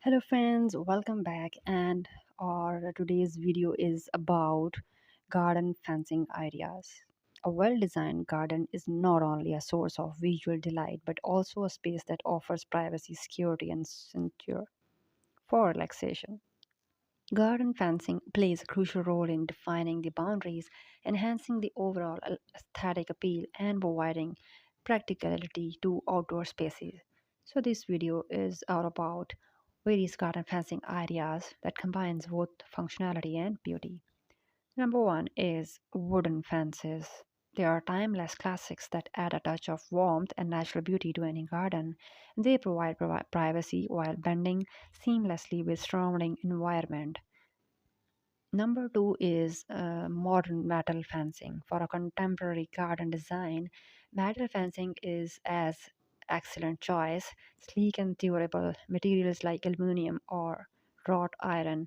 Hello friends, welcome back and our today's video is about garden fencing ideas. A well-designed garden is not only a source of visual delight but also a space that offers privacy, security and secure for relaxation. Garden fencing plays a crucial role in defining the boundaries, enhancing the overall aesthetic appeal and providing practicality to outdoor spaces. So this video is all about various garden fencing ideas that combines both functionality and beauty. Number one is wooden fences. They are timeless classics that add a touch of warmth and natural beauty to any garden. They provide privacy while blending seamlessly with surrounding environment. Number two is modern metal fencing. For a contemporary garden design, metal fencing is as excellent choice. Sleek and durable materials like aluminum or wrought iron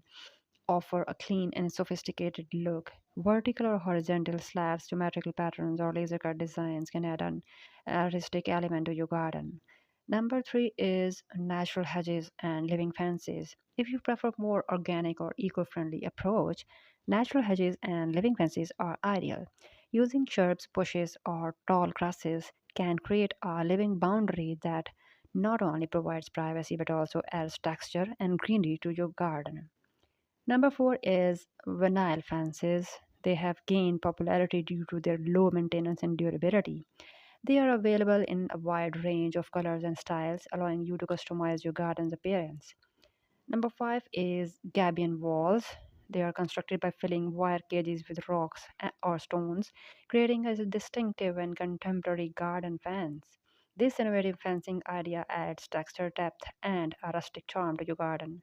offer a clean and sophisticated look. Vertical or horizontal slabs, geometrical patterns, or laser cut designs can add an artistic element to your garden. Number three is natural hedges and living fences. If you prefer more organic or eco-friendly approach, natural hedges and living fences are ideal. Using shrubs, bushes, or tall grasses can create a living boundary that not only provides privacy but also adds texture and greenery to your garden. Number four is vinyl fences. They have gained popularity due to their low maintenance and durability. They are available in a wide range of colors and styles, allowing you to customize your garden's appearance. Number five is gabion walls. They are constructed by filling wire cages with rocks or stones, creating a distinctive and contemporary garden fence. This innovative fencing idea adds texture, depth, and a rustic charm to your garden.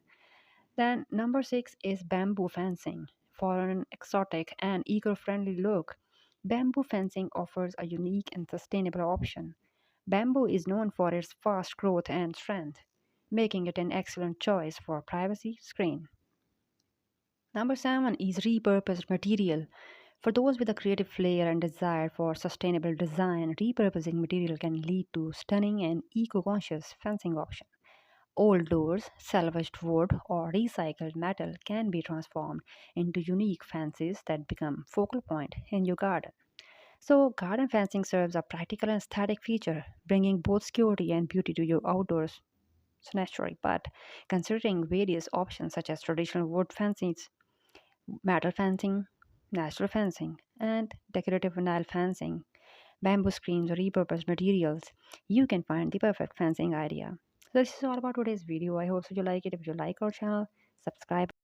Then, number six is bamboo fencing. For an exotic and eco friendly look, bamboo fencing offers a unique and sustainable option. Bamboo is known for its fast growth and strength, making it an excellent choice for privacy screen. Number seven is repurposed material. For those with a creative flair and desire for sustainable design, repurposing material can lead to stunning and eco-conscious fencing options. Old doors, salvaged wood, or recycled metal can be transformed into unique fences that become focal point in your garden. So, garden fencing serves a practical and aesthetic feature, bringing both security and beauty to your outdoors sanctuary. But considering various options such as traditional wood fences, metal fencing, natural fencing, and decorative vinyl fencing, bamboo screens, or repurposed materials, you can find the perfect fencing idea. So this is all about today's video. I hope so you like it. If you like our channel, subscribe.